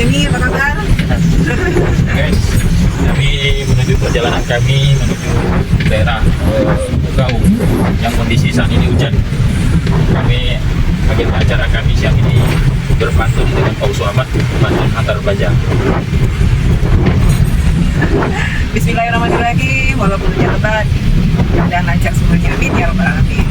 Denny, apa kabar? Guys, kami menuju perjalanan kami menuju daerah Gaung yang kondisi saat ini hujan. Kami agenda acara kami siang ini berpantun dengan Pak Usu Ahmad, pantun antar pelajar. Bismillahirrahmanirrahim. Walaupun hujan lebat, mudah-mudahan lancar semuanya. Amin ya rabbal alamin.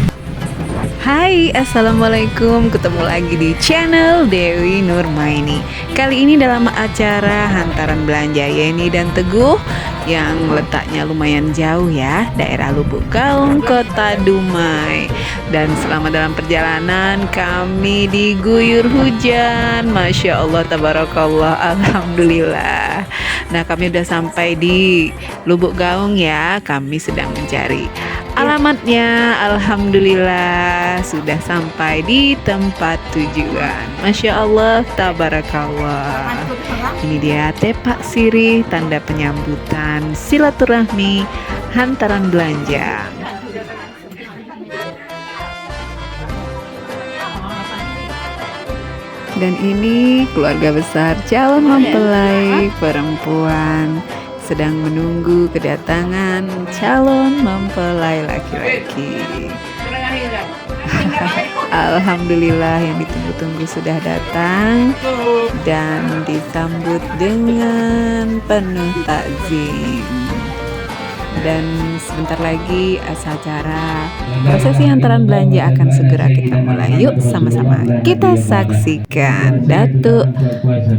Hai, assalamualaikum. Ketemu lagi di channel Dewi Nurmaini. Kali ini dalam acara hantaran belanja Yeni dan Teguh yang letaknya lumayan jauh ya, daerah Lubuk Gaung, Kota Dumai. Dan selama dalam perjalanan kami diguyur hujan. Masya Allah, tabarakallah, alhamdulillah. Nah, kami udah sampai di Lubuk Gaung ya. Kami sedang mencari alamatnya. Alhamdulillah sudah sampai di tempat tujuan. Masya Allah, tabarakallah. Ini dia tepak sirih, tanda penyambutan silaturahmi hantaran belanja. Dan ini keluarga besar calon mempelai perempuan sedang menunggu kedatangan calon mempelai laki-laki. Alhamdulillah, yang ditunggu-tunggu sudah datang dan disambut dengan penuh takzim. Dan sebentar lagi acara prosesi hantaran belanja akan segera kita mulai. Yuk sama-sama kita saksikan Datuk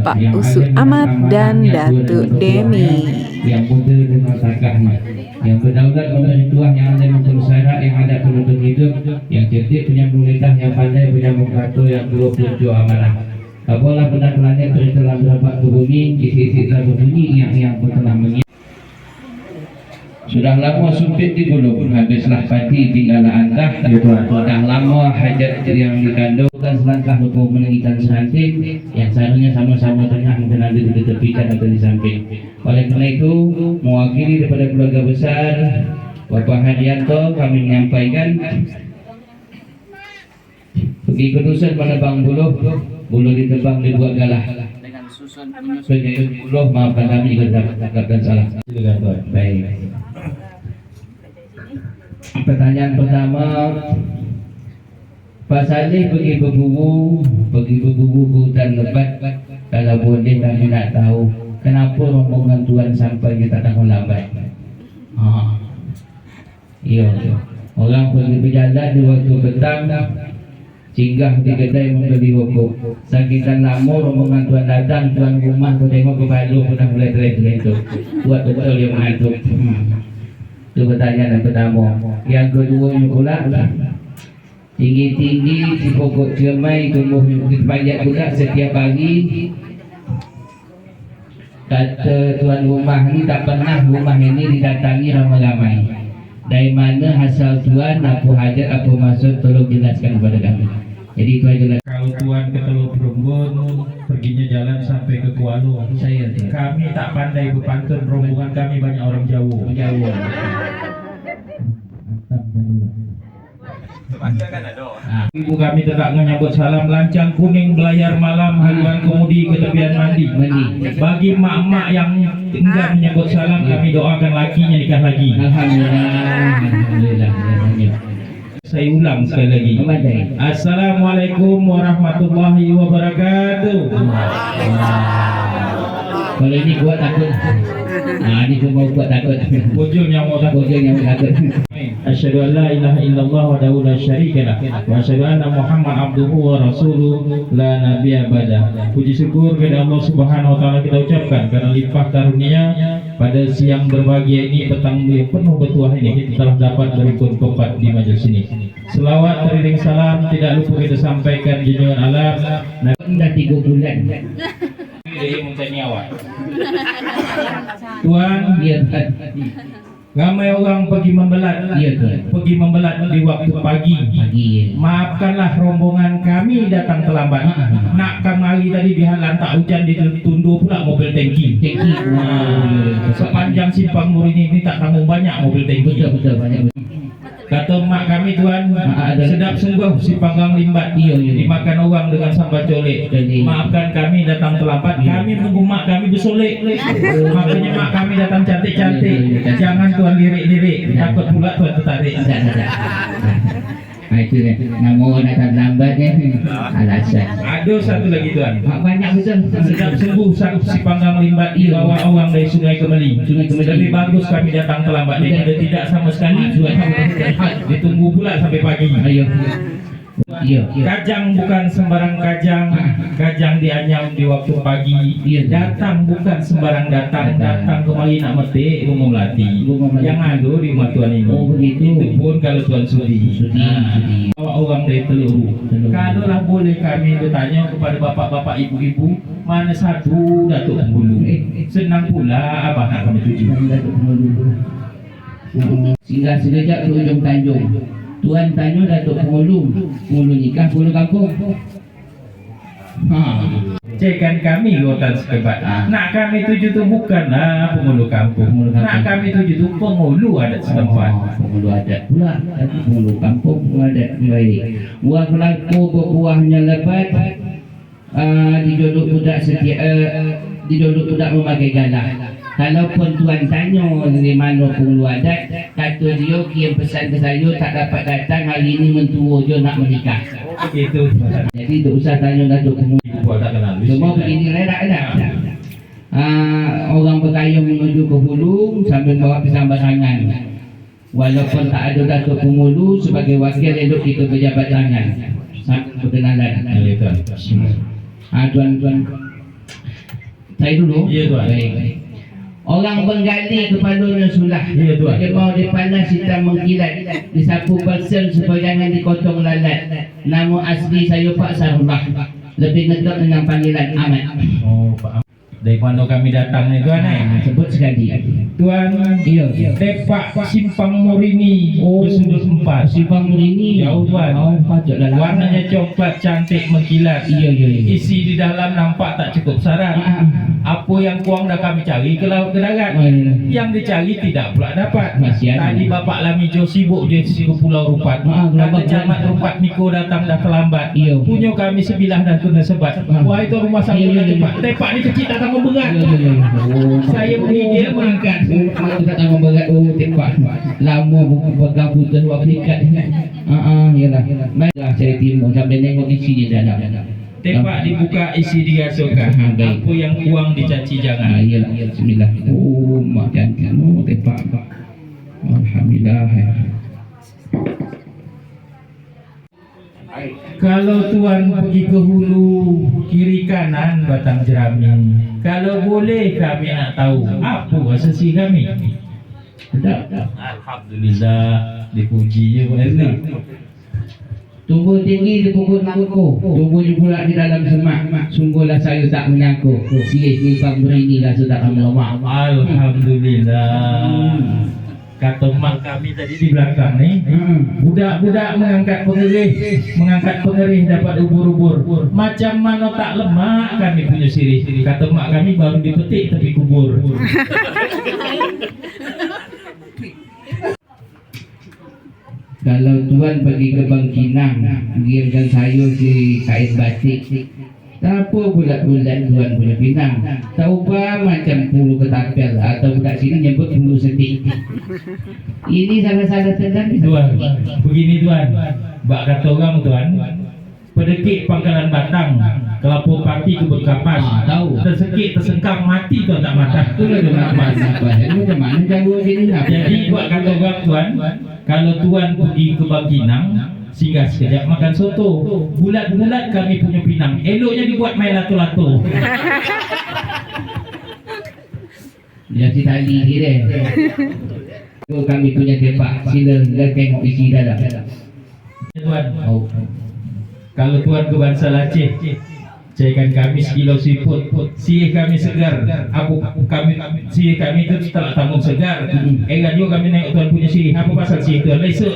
Pak Usu Ahmad dan Datuk Demi yang putih dengan takahnya, yang berdaulat oleh Tuhan, yang ada mencuri syarat, yang ada penuntut hidup, yang cerdik, penyambung lidah, yang pandai, penyambung kartu, yang 27 amanah. Kapolah benar langit telah berampak ke bumi, isi-isi telah berbunyi, yang pun telah mengiak. Sudah lama sumpit di gulung, habislah pati tinggallah antah. Sudah lama hajat yang dikandung, dan selangkah hukum meninggikan seranting, yang seharusnya sama-sama tengah mungkin ada di tepikan atau di samping. Oleh karena itu, mewakili daripada keluarga besar Bapak Hadianto, kami menyampaikan pergi ke dusun menebang buluh ditebang dibuat galah. Dengan susun penyusun buluh, maafkan kami jika terdapat salah. Baik. Pertanyaan pertama, Pak Saleh pergi berburu ke hutan lebat. Kalau boleh kami nak tahu kenapa rombongan Tuan sampai kita tak lambat. Iya. Orang pergi berjalan di waktu petang, singgah di kedai membeli rokok. Sakitan lama rombongan Tuan datang, tuan rumah tu tengok kepala pun dah mulai terlentut. Buat betul yang mengantuk. Itu pertanyaan yang pertama. Yang kedua pula, tinggi-tinggi si pokok cermai tumbuh banyak pula setiap hari. Kata tuan rumah ni tak pernah rumah ini didatangi ramai-ramai. Dari mana asal tuan, apa hajat, apa maksud, tolong jelaskan kepada kami. Jadi itu aja lah. Kalau tuan ke Teluk Perumbun, perginya jalan sampai ke Kuala. Saya Kami tak pandai berpantun, rombongan kami banyak orang Jawa. Ibu kami tetap menyambut salam, lancang kuning belayar malam, haluan kemudi ke tepian mandi. Bagi mak-mak yang enggan menyambut salam, kami doakan lakinya nikah lagi. Alhamdulillah. Saya ulang sekali lagi. Assalamualaikum warahmatullahi wabarakatuh. Kalau ini kuat takut. Ini cuma kuat takut. Bujurnya mau takut. Asyhadu an la ilaha illallah wa la syarika lah wa asyhadu anna Muhammad abduhu wa rasuluh la nabiyya ba'da. Puji syukur kepada Allah Subhanahu wa taala kita ucapkan karena limpah karunia pada siang berbahagia ini, petang yang penuh bertuah ini, kita telah dapat berikut tempat di majelis ini. Selawat teriring salam tidak lupa kita sampaikan junjungan alam Dah 3 bulan. Dia mencari awak. Tuan, ramai orang pergi membelat. Pergi membelat di waktu pagi. Maafkanlah rombongan kami datang terlambat. Nak kemari tadi dihalang tak hujan, ditundur pula mobil tangki. Sepanjang simpang Nur ini tak tanggung banyak mobil tangki. Betul banyak. Kata mak kami tuan, ada- sedap sungguh si panggang limbat. Iya, iya. Dimakan orang dengan sambal colek. Jadi- Maafkan kami datang terlambat. Iya. Kami menunggu mak kami bersolek. Makanya mak kami datang cantik-cantik. Iya, iya. Jangan tuan lirik-lirik. Iya. Takut pula tuan tertarik. Tak. Itu dia. Nama orang datang lambat ni. Alasan. Ada satu lagi tuan. Banyak betul. Sedap sungguh si panggang limbat dibawa orang dari Sungai Kemeli. Sungai Kemeli. Lebih bagus kami datang terlambat daripada tidak sama sekali. Ditunggu pula sampai pagi. Ayo. Iya. Kajang bukan sembarang kajang. Kajang dianyam di waktu pagi. Iya. Datang bukan sembarang datang. Datang kemari nak metik bunga melati. Bunga melati. Yang ada di rumah tuan ini. Oh, begitu. Itu pun kalau tuan sudi. Sudi. Bawa orang dari Teluru. Kalau lah boleh kami bertanya kepada bapak-bapak ibu-ibu, mana satu Datuk Penghulu. Senang pula abah nak kami tuju. Singgah sekejap ke ujung Tanjung. Tuan tanya Datuk Penghulu. Penghulu nikah, penghulu kampung. Cekan kami rotan sekebat. Nak kami tuju tu bukanlah penghulu kampung. Penghulu kampung. Nak kami tuju tu penghulu adat setempat. Penghulu adat pula. Tapi penghulu kampung, penghulu adat baik. Buah pelaku berbuahnya lebat. Dijodoh budak setia. Dijodoh budak memakai galah. Kalaupun tuan tanya dari mana penghulu adat, kata dia kirim pesan ke saya tak dapat datang hari ini mentua dia nak menikah. Begitu. Jadi tak usah tanya Datuk Penghulu. Buat tak kenal. Semua begini lerak dah. Orang bergayung menuju ke hulu sambil bawa pisang barangan. Walaupun tak ada Datuk Penghulu sebagai wakil elok kita berjabat tangan. Sambil perkenalan. Ya tuan. Tuan-tuan, saya dulu. Ya, tuan. Baik. Orang menggali kepalanya sulah. Ya, tuan. Dia bawa di panas hitam mengkilat. Disapu balsam supaya jangan dikotong lalat. Nama asli saya Pak Sarullah. Lebih ngetop dengan panggilan Ahmad. Oh, Pak. Dari mana kami datang ni tuan Sebut sekali. Tuan, Iya. Tepak Simpang Morini. Oh, Bersudut 4. Simpang Morini. Jauh tuan. Oh, patutlah. Warnanya coklat cantik mengkilat. Iya. Isi di dalam nampak tak cukup syarat. Apa yang kurang dah kami cari ke laut ke darat. Yang dicari tidak pula dapat. Masih ada. Tadi Bapak Lamijo sibuk dia ke Pulau Rupat. Kata Camat Rupat Niko datang dah terlambat. Iya. Punya kami sebilah dan kena sebat. Wah itu rumah Iya, sambungan iya. cepat. Tepak ni kecil tak tanggung berat. Oh, Saya beri dia mengangkat. Mak tak tanggung berat. Oh, tepat. Lama buku pegang putih buat berikat. Yalah. Baiklah saya timur sampai tengok isi di dalam. Tepak dibuka isi dirasukan. Baik. Apa yang kurang dicaci jangan. Iyalah. Bismillah. Oh, mak cantik. Oh, tepat. Alhamdulillah. Kalau tuan pergi ke hulu, kiri kanan batang jerami. Kalau boleh kami nak tahu apa asasi kami. Alhamdulillah, dipuji je boleh. Tumbuh tinggi di pokok nangko, tumbuh pula di dalam semak. Sungguhlah saya tak menyangka. Simpang Morini lah sudah melemah. Alhamdulillah. Kata mak kami tadi di belakang ni, budak-budak mengangkat pengerih dapat ubur-ubur. Macam mana tak lemak kami punya sirih. Kata mak kami baru dipetik tapi kubur. Kalau tuan pergi ke Bangkinang, kirimkan saya di kain batik. Tak apa bulat-bulat tuan punya pinang. Tak ubah macam bulu ketapel atau budak sini nyebut bulu setik. Ini salah-salah tendang. Tuan, begini tuan. Bak kata orang tuan, pedekik pangkalan batang, kelapa pati kebun kapas. Tahu. Tersekik, tersengkang, mati tuan tak matah. Itulah dia nak masak. Ini macam mana jago sini nak? Jadi buat kata orang tuan, kalau tuan pergi ke Bangkinang, singgah sekejap makan soto. Bulat-bulat kami punya pinang. Eloknya dibuat main lato-lato. Dia si tali kira. Tu kami punya tepak. Sila tengok isi dalam. Tuan, Oh. kalau tuan ke Bansal Aceh, cairkan kami sekilo siput. Sirih kami segar. Sirih kami itu tak tanggung segar. Juga kami naik tuan punya sirih. Apa pasal sirih tuan? Lesuk.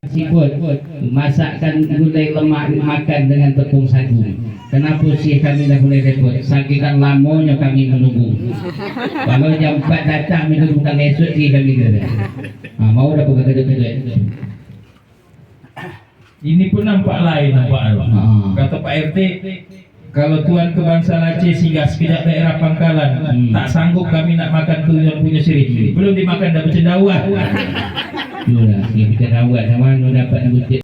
siput masakkan gulai lemak makan dengan tepung sagu. Kenapa sih kami dah boleh repot? Saking lamanya kami menunggu. Kalau jam 4 datang minum bukan esok sih kami kata. Mau dah buka kedua-kedua. Ini pun nampak lain nampak. Kata Pak RT, kalau Tuan ke bangsa Aceh singgah sekejap daerah Pangkalan, tak sanggup kami nak makan Tuan punya sirih. Belum dimakan dah bercendawat. Itulah, dia bercendawat sama mana dapat butik.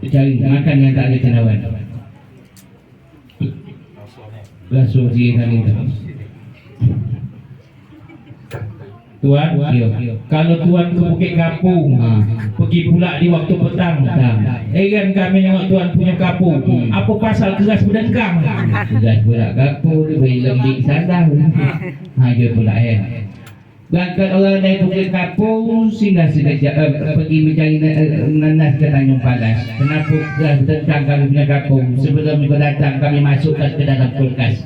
Cari makan yang tak ada cendawan. Langsung dia kali tu. Tuan, Ya. kalau Tuan ke Bukit Kapung, pergi pula di waktu petang. Kan kami tengok Tuan punya kapung. Apa pasal keras berdengkang? Sudah pula kapur, beri lembik sadar. Dia pula Berangkat orang dari Bukit Kapung singgah sekejap pergi mencari nanas ke Tanjung Palas. Kenapa keras berdengkang kami punya kapung? Sebelum kau datang kami masukkan ke dalam kulkas.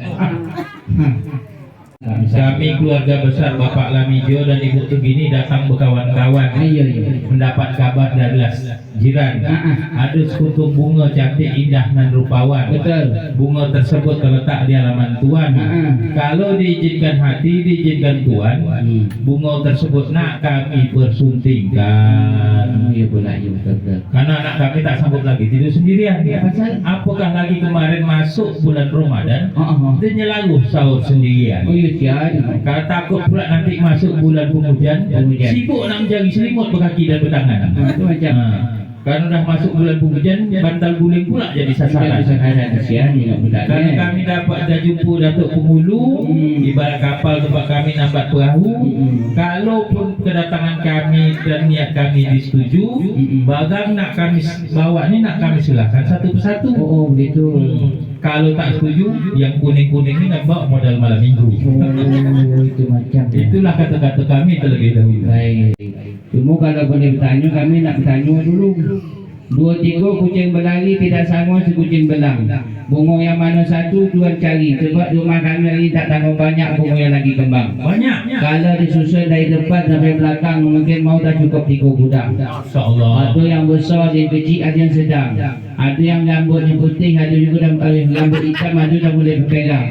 Kami keluarga besar Bapak Lamijo dan Ibu Tugini datang berkawan-kawan mendapat kabar dari jiran ada sekutu bunga cantik indah dan rupawan. Betul. Bunga tersebut terletak di halaman Tuan. Kalau diizinkan hati, diizinkan Tuan, bunga tersebut nak kami persuntingkan. Ya pula, ya betul. Karena anak kami tak sanggup lagi tidur sendirian. Apakah lagi kemarin masuk bulan Ramadan, dia nyelaluh sahur sendirian. Oh ya tiada. Kalau takut pula nanti masuk bulan penghujan, sibuk nak mencari selimut berkaki dan bertangan. Itu macam Karena dah masuk bulan penghujan, bantal guling pula jadi sasaran. kasihan juga budak. Kalau kami dapat dah jumpa Datuk Penghulu, ibarat kapal tempat kami nambat perahu. Kalaupun kedatangan kami dan niat kami disetujui, barang nak kami bawa ni nak kami serahkan satu persatu. Oh begitu. Kalau tak setuju, yang kuning-kuning ni nak bawa modal malam minggu. Oh itu macam. Itulah kata-kata kami terlebih dahulu. Baik. Cuma kalau boleh bertanya, kami nak bertanya dulu. 2-3 kucing berlari tidak sama sekucing belang. Bunga yang mana satu Tuan cari. Sebab rumah kami lagi tak tanggung banyak bunga yang lagi kembang. Banyak. Kalau disusun dari depan sampai belakang mungkin mau tak cukup 3 gudang. InsyaAllah. Ada yang besar, ada yang kecil, ada yang sedang. Ada yang rambutnya putih, ada juga rambut hitam, ada dah mulai berpegang.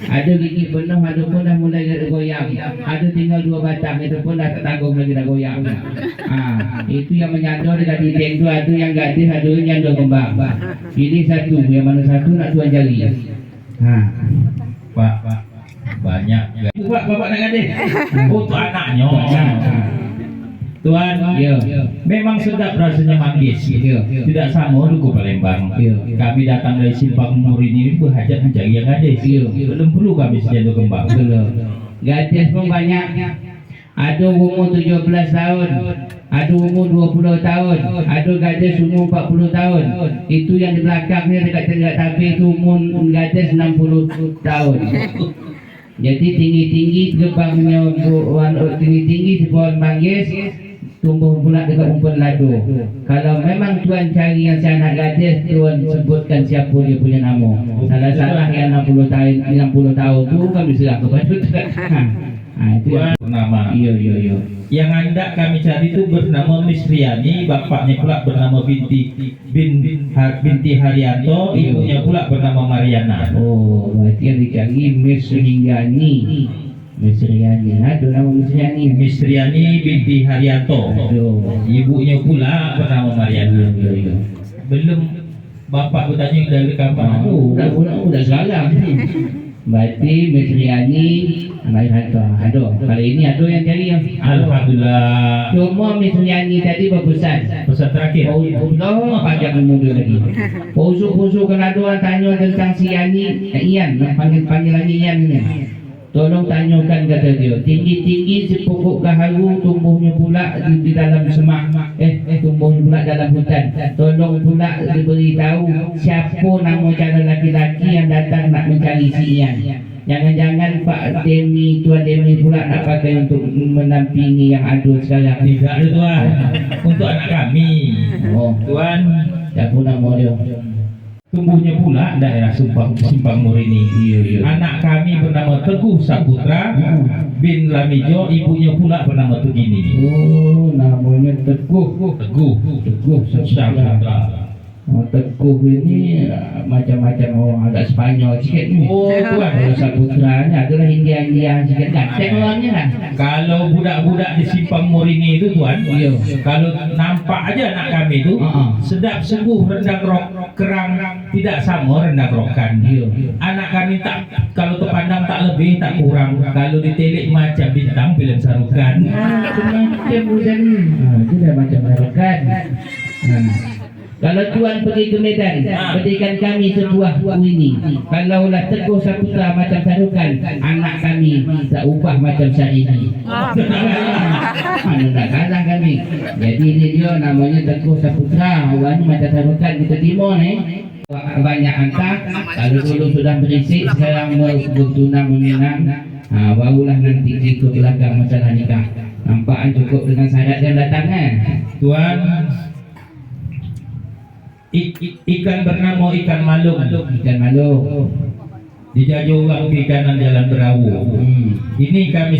Ada gigi penuh, ada pun dah mulai goyang. Ada tinggal 2 batang, itu pun dah tak tanggung lagi dah goyang. Itu yang menyandor dekat titik tu, ada yang gadis, ada yang 2 kembang. Pilih satu, yang mana satu nak Tuan cari. Pak, banyak. Buat bapak nak gadis. Untuk anaknya. Tuan, Ya. memang sedap rasanya manggis. Ya. Tidak sama Duku Palembang. Ya. Kami datang dari Simpang Umur ini berhajat mencari yang gadis. Ya. Belum perlu kami sejatuh kembang. Belum. Gadis pun banyak. Ada umur 17 tahun, ada umur 20 tahun, ada gadis umur 40 tahun. Itu yang di belakang ni dekat tabir tu umur gadis 60 tahun. Jadi tinggi-tinggi gerbangnya tinggi-tinggi di pohon manggis, tumbuh pula dekat rumput lado. Kalau memang Tuan cari yang seanak gadis, Tuan sebutkan siapa dia punya nama. Salah-salah yang 60 tahun tu kami serah kepada Tuan. Itu yang Nama. iya. Yang anda kami cari itu bernama Miss Riani, bapaknya pula bernama Binti Haryanto, ibunya pula bernama Mariana. Oh, berarti yang dicari Miss Riani. Miss Riani, ada nama Miss Riani. Miss Riani binti Haryanto. Aduh. Ibunya pula bernama Mariana. Belum bapak bertanya dari kapan. Udah salah. Berarti Miss Riani ada. Kali ini ada yang cari yang Alhamdulillah. cuma Miss Riani tadi berpesan. Pesan terakhir. Allah panjang umur dia lagi. Pusu-pusu kalau ada orang tanya tentang si Ian, panggil lagi Ian ni. Tolong tanyakan kata dia. Tinggi-tinggi sepokok gaharu tumbuhnya pula di dalam semak. Tumbuhnya pula dalam hutan. Tolong pula diberitahu siapa nama calon laki-laki yang datang nak mencari si Ian. Jangan-jangan Pak Demi, Tuan Demi pula nak pakai untuk mendampingi yang ada sekarang. Tidak ada Tuan. Untuk anak kami. Oh, Tuan, siapa nama dia? tumbuhnya pula daerah Simpang Mur ini. Anak kami bernama Teguh Saputra bin Lamijo, ibunya pula bernama Tugini. Oh, namanya Teguh Saputra. Teguh ini macam-macam orang agak Spanyol sikit ni. Oh, tuan. Kalau Saputra ni adalah India sikit ganteng orangnya kan. Kalau budak-budak di Simpang Mur ini itu tuan, Iya. kalau nampak aja anak kami itu sedap sungguh, rendang rok kerang tidak sama rendang rokan. Iya. Anak kami tak, kalau terpandang tak lebih tak kurang, kalau ditelik macam bintang film Sarukan. Macam bukan ni. Itu dah macam Sarukan. Kalau tuan pergi ke Medan, berikan kami sebuah ini. Kalaulah Teguh Saputra macam Sarukan, anak kami tak ubah macam Syahrini. Mana nak kalah kami. Jadi ini dia namanya Teguh Saputra. Orang ni macam Sarukan kita timur ni. Banyak hantar. Kalau dulu sudah berisik, sekarang bertunang meminang. Barulah nanti ikut belakang masalah nikah. Nampak cukup dengan syarat yang datang kan? Tuan, ikan bernama ikan malung. Ikan malung. Dijajah orang ke kanan jalan Berawu. Ini kami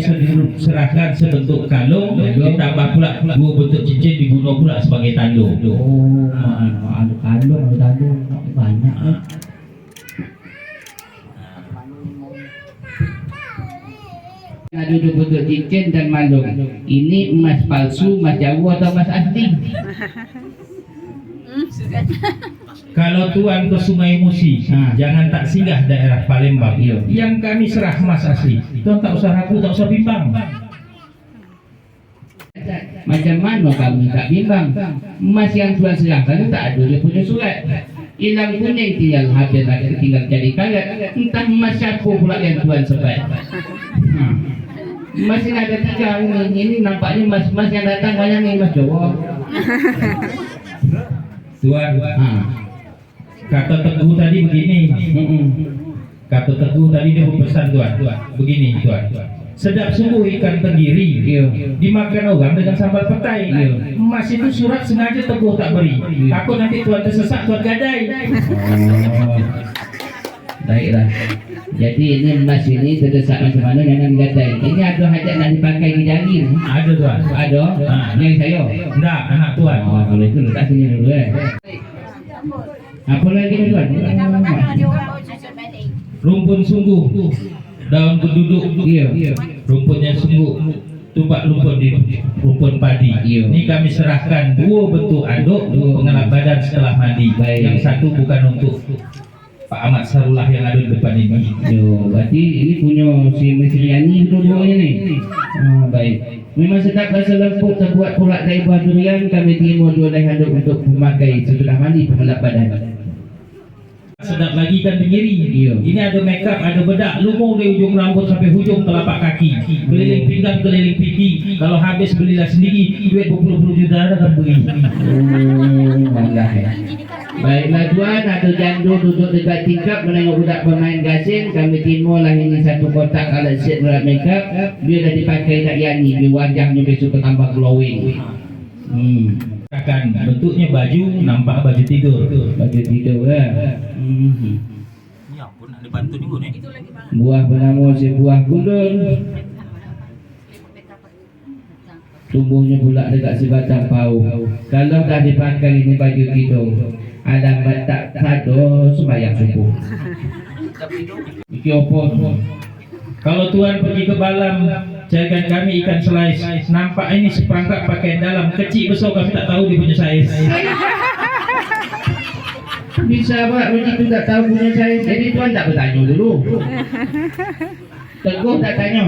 serahkan sebentuk kalung, ditambah pula dua bentuk cincin diguna pula sebagai tanduk. Oh, ada kalung, banyak. Ada dua bentuk cincin dan malung. Ini emas palsu, emas Jawa atau emas asli? Kalau tuan ke Sungai Musi, jangan tak singgah daerah Palembang. Yang kami serah emas asli. Tuan tak usah ragu, tak usah bimbang. Macam mana kami tak bimbang? Emas yang tuan serahkan tak ada dia punya surat. Hilang kuning tinggal habis lagi, tinggal jadi karat. Entah emas siapa pula yang tuan sebat. Emas ini ada tiga ini nampaknya emas yang datang banyak ni emas Jawa. Tuan, kata Teguh tadi begini. Kata Teguh tadi dia berpesan tuan. Begini tuan. Sedap sungguh ikan tenggiri. Dimakan orang dengan sambal petai. Emas itu surat sengaja Teguh tak beri. Takut nanti tuan tersesat, tuan gadai. Baiklah. Jadi ini emas ini terdesak macam mana jangan digadai. Ini ada hajat nak dipakai di jari. Ada tuan. Ada. Yang saya. Enggak, anak tuan. Kalau itu letak sini dulu Apa lagi tuan? Rumpun sungguh, daun berduduk. Rumputnya sungguh, tumbak lumpur di rumpun padi. Ini kami serahkan dua bentuk anduk, pengelap badan setelah mandi. Yang satu bukan untuk Pak Ahmad Sarullah yang ada di depan ini. Berarti ini punya si Mesriani dua-duanya ni. Baik. Memang sedap rasa lempuk terbuat pula dari buah durian. Kami terima 2 handuk untuk memakai setelah mandi pengelap badan. Sedap lagi ikan tenggiri. Ini ada makeup, ada bedak, lumur dari ujung rambut sampai hujung telapak kaki, keliling pinggang, keliling pipi. Kalau habis belilah sendiri, duit berpuluh-puluh juta ada kan beri. Bangga ya. Baiklah tuan, ada jandu duduk dekat tingkap menengok budak pemain gasing. Kami timulah ini satu kotak alat set berat makeup. Dia dah dipakai nak Yani, dia wajahnya besok tambah glowing. Akan bentuknya baju, nampak baju tidur. Baju tidur lah. Ya pun ada bantu juga nih. Buah bernama si buah gundul. Tumbuhnya pula dekat si batang pau. Kalau dah dipakai ini baju tidur, ada batak sado sembahyang subuh. Iki apa? Kalau tuan pergi ke Balam, carikan kami ikan selais. Nampak ini seperangkap pakaian dalam, kecil besar kami tak tahu dia punya saiz. Bisa pak, begitu tak tahu punya saiz. Jadi tuan tak bertanya dulu. Teguh tak tanya.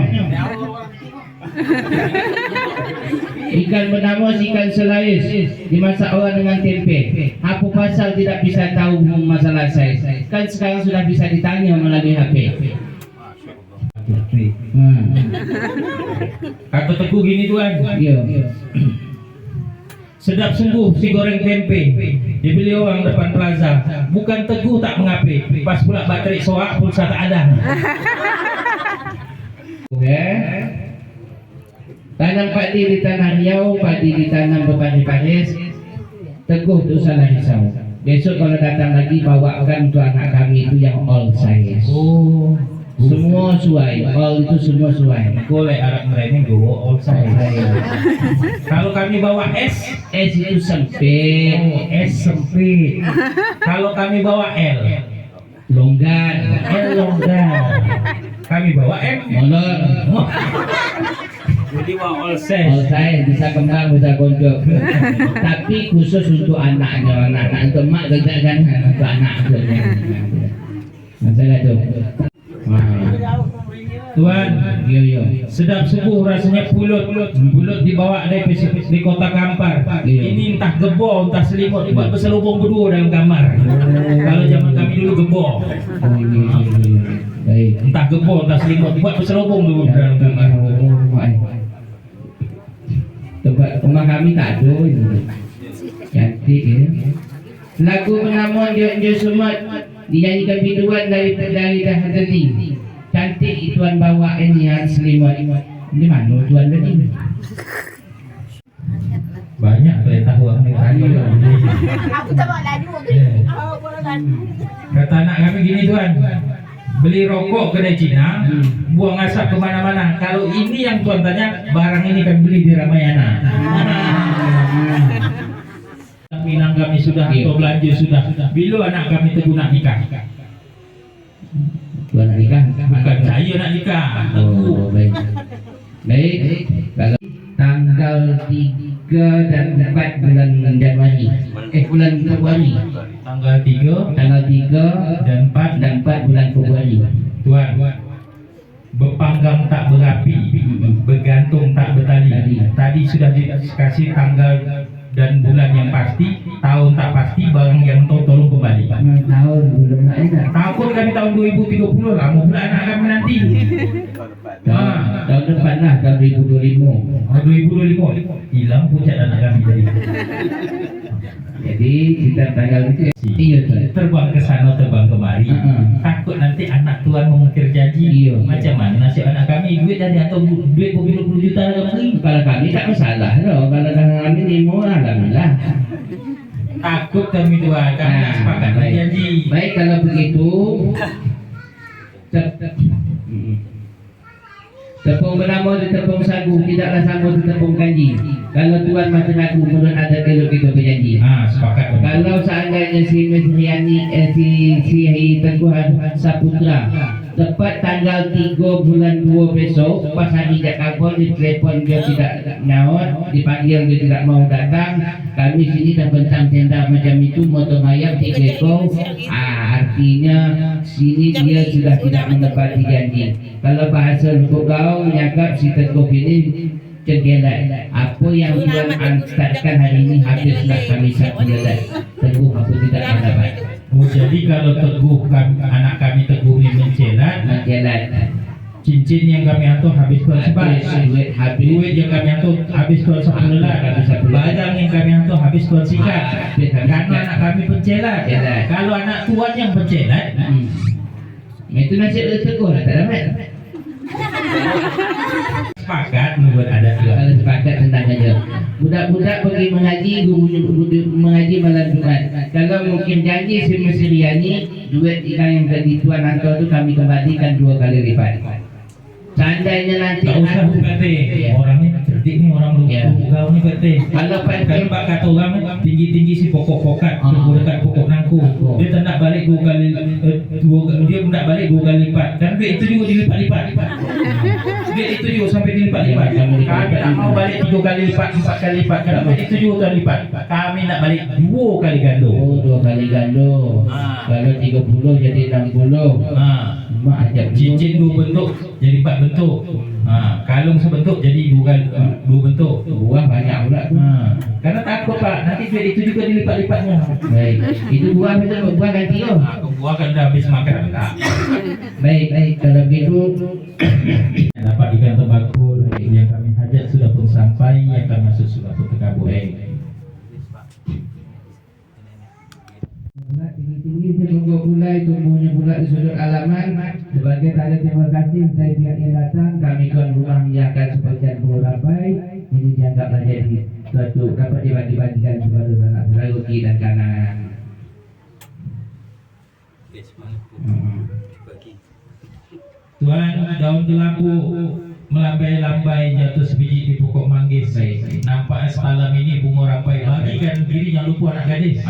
Ikan bernama ikan selais dimasak orang dengan tempe. Apa pasal tidak bisa tahu masalah saiz? Kan sekarang sudah bisa ditanya melalui HP. Kata Teguh gini tuan. Sedap sungguh si goreng tempe. Dibeli orang depan plaza. Bukan Teguh tak mengapi. Pas pula baterai soak pulsa tak ada. Tanam padi di tanah Riau, padi ditanam berbaris-baris. Teguh tu salah risau. Besok kalau datang lagi bawakan untuk anak kami itu yang all size. Oh, Semua suai, all itu semua suai. boleh Arab mereka go all size. Kalau kami bawa S, S itu sempit, oh, S sempit. Kalau kami bawa L, longgar, L longgar. Kami bawa M, molor. jadi bawa all All size. size bisa kembang, bisa gondok. Tapi khusus untuk anak-anak untuk mak tidak kan untuk anak maksudnya. Masalah tu. Tuan, Yo yo. sedap subuh rasanya pulut dibawa dari di kota Kampar. Iya. Ini entah gebo entah selimut buat berselubung berdua dalam kamar. Kalau zaman kami dulu gebo, Oh, iya. Baik. entah gebo entah selimut buat berselubung dulu dalam kamar. Tempat rumah kami tak ada ini. Cantik ya. Lagu pengamun dia semua dinyanyikan biduan dari Dahadali. Cantik tuan bawa ini yang selimut. Ini mana tuan tadi? Banyak saya tahu orang tadi. Aku tak bawa laju. Oh, boleh kan? Kata anak kami gini tuan, beli rokok kedai Cina, buang asap kemana-mana. Kalau ini yang tuan tanya, barang ini kan beli di Ramayana. Minang kami sudah, atau belanja sudah. Bila anak kami teguh nak nikah? Tuan nak nikah? Bukan saya nak nikah. Oh, baik. Baik. Kalau tanggal 3 dan 4 bulan Januari. Bulan Februari. Tanggal 3 Tanggal 3 dan 4 dan 4 bulan Februari. Tuan, berpanggang tak berapi, bergantung tak bertali. Tadi sudah dikasih tanggal dan bulan yang pasti, tahun tak pasti, barang yang tahu tolong kembali. Tahun belum nak nikah. Takut kami tahun 2030 lah, mau pula anak kami nanti. Tahun depan lah, tahun 2025. 2025 hilang pucat anak kami tadi. Jadi kita tanggal itu. Iya tuan. Terbang ke sana, terbang kemari. Takut nanti anak tuan mengukir janji. Iya. Macam mana nasib anak kami, duit dari atau duit berpuluh juta kemari. Kalau kami tak masalah loh. Kalau kami demo alhamdulillah. Takut kami tuan, kami nak sepakat baik. janji. Baik kalau begitu. Tepung bernama di tepung sagu, tidaklah sama di tepung kanji. Kalau tuan macam aku menurut adat elok kita berjanji. Sepakat. Kalau seandainya si Mesriani si Tengku Saputra tepat tanggal 3 bulan 2 besok pas hari jak kabel di telefon dia tidak nyaut, dipanggil dia tidak mau datang, kami sini dah bentang tenda macam itu, motong ayam 3 ekor. Artinya sini dia sudah tidak menepati janji. Kalau bahasa hukum kau menyangkap si Tengku ini cenggelat. Apa yang tuan antarkan hari ini habislah kami sakulah. Teguh aku tidak mendapat. Oh, jadi kalau teguh anak kami teguh ini mencelat, cincin yang kami hantar habis tuan sebat, duit yang kami hantar habis tuan sebulan, barang yang kami hantar habis tuan sikat. Karena anak kami pencelat. Kalau anak tuan yang pencelat, itu nasib teguh lah, tak dapat. sepakat menurut adat tuan. Kalau sepakat tentang saja. Budak-budak pergi mengaji, guru mengaji malam Jumat. Kalau mungkin janji si Mesriani, duit yang tadi tuan hantar tu kami kembalikan 2 kali lipat. Seandainya nanti Tak usah PT, orang ni cerdik ni, orang kau ni PT. Kalau Kan PT pak kata orang tinggi-tinggi si pokok pokat, teguh dekat pokok nangku. Dia tak nak balik 2 kali, dia nak balik 2 kali lipat. Dan duit itu juga dilipat-lipat. Duit itu juga sampai dilipat-lipat. Kami tak mau balik 3 kali lipat, 4 kali lipat. Kalau duit itu juga tuan lipat. Kami nak balik 2 kali gando. Oh, 2 kali gando. Kalau 30 jadi 60. Mak ajak Cincin 2 bentuk jadi 4 bentuk. Kalung sebentuk jadi 2 bentuk. buah banyak pula tu. Karena takut pak, nanti duit itu juga dilipat-lipatnya. Baik. Itu buah betul, buah ganti oh. Aku buah kan dah habis makan tak. Baik, kalau begitu Dapat ikan tembakau yang kami hajat sudah pun sampai, yang kami maksud sudah pun terkabul. tinggi-tinggi semoga pula tumbuhnya pula di sudut alaman. Sebagai tanda terima kasih dari pihak yang datang, kami tuan rumah menyediakan sebagian ramai. Ini dianggaplah jadi suatu dapat dibagikan kepada anak saudara dan kanan. Tuan, daun kelambu melambai-lambai jatuh sebiji di pokok manggis. Nampaknya semalam ini bunga rampai bagikan diri, jangan lupa anak gadis.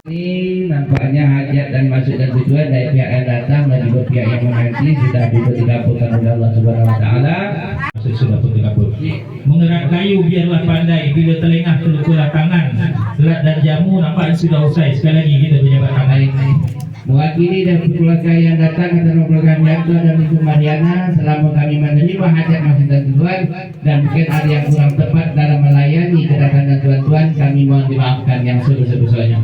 Ini nampaknya hajat dan masukan tujuan dari pihak yang datang dan juga pihak yang menanti sudah juga dikabulkan oleh Allah Subhanahu Wa Taala. Sudah pun dikabul. Mengerat kayu biarlah pandai, bila telengah terlukulah tangan. Lat dan jamu nampaknya sudah usai. Sekali lagi kita berjabat tangan. Mewakili dan keluarga yang datang atas keluarga Yanto dan Ibu Mariana, selama kami menerima hajat masukan tujuan dan mungkin ada yang kurang tepat dalam melayani kedatangan tuan-tuan, kami mohon dimaafkan yang sebesar-besarnya.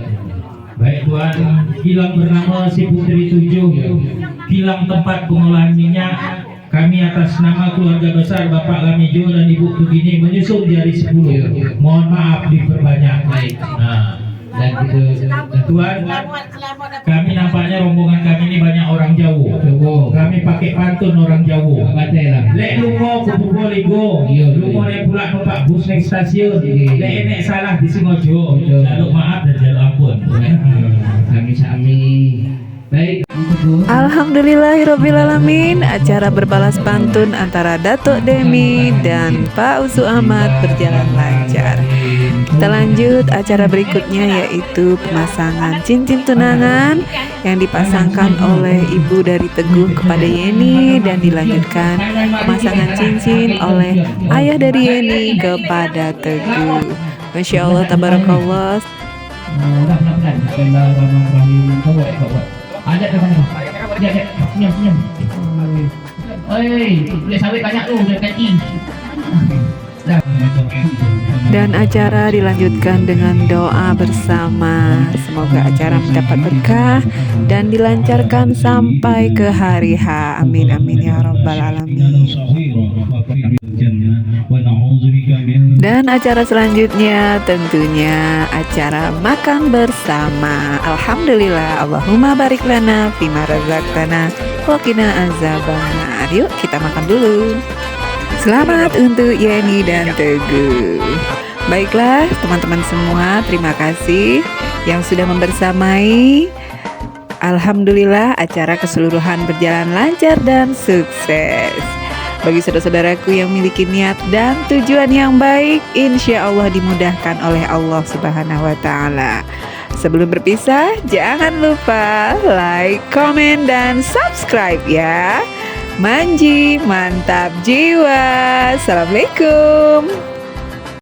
Baik Tuan, kilang bernama Si Putri 7, kilang tempat pengolahan minyak. Kami atas nama keluarga besar Bapak Lamijo dan Ibu Tugini menyusun jari 10. Mohon maaf diperbanyak. Nah, Dan itu Tuan, kami nampaknya rombongan kami ini banyak orang jauh. Kami pakai pantun orang jauh. Lek lungo kupu ligo, lungo nek pula numpak bus nek stasiun. Lek enek salah di Singojo, jaluk maaf dan jaluk ampun. kami sami. Baik. Alhamdulillahirrabbilalamin, acara berbalas pantun antara Datuk Demi dan Pak Usu Ahmad berjalan lancar. Kita lanjut acara berikutnya, yaitu pemasangan cincin tunangan yang dipasangkan oleh ibu dari Teguh kepada Yeni, dan dilanjutkan pemasangan cincin oleh ayah dari Yeni kepada Teguh. Masya Allah, tabarakallah. Ada ke mana? Dia senyum. Oi, dia sawit banyak tu, dia kaki. Dan acara dilanjutkan dengan doa bersama. Semoga acara mendapat berkah dan dilancarkan sampai ke hari H. Amin amin ya rabbal alamin. Dan acara selanjutnya tentunya acara makan bersama. Alhamdulillah, Allahumma barik lana fima razaqtana wa qina azabannar. Yuk kita makan dulu. Selamat untuk Yeni dan Teguh. Baiklah teman-teman semua, terima kasih yang sudah membersamai. Alhamdulillah acara keseluruhan berjalan lancar dan sukses. Bagi saudara-saudaraku yang memiliki niat dan tujuan yang baik, insya Allah dimudahkan oleh Allah Subhanahu Wa Taala. Sebelum berpisah, jangan lupa like, komen, dan subscribe ya. Manji, mantap jiwa. Assalamualaikum.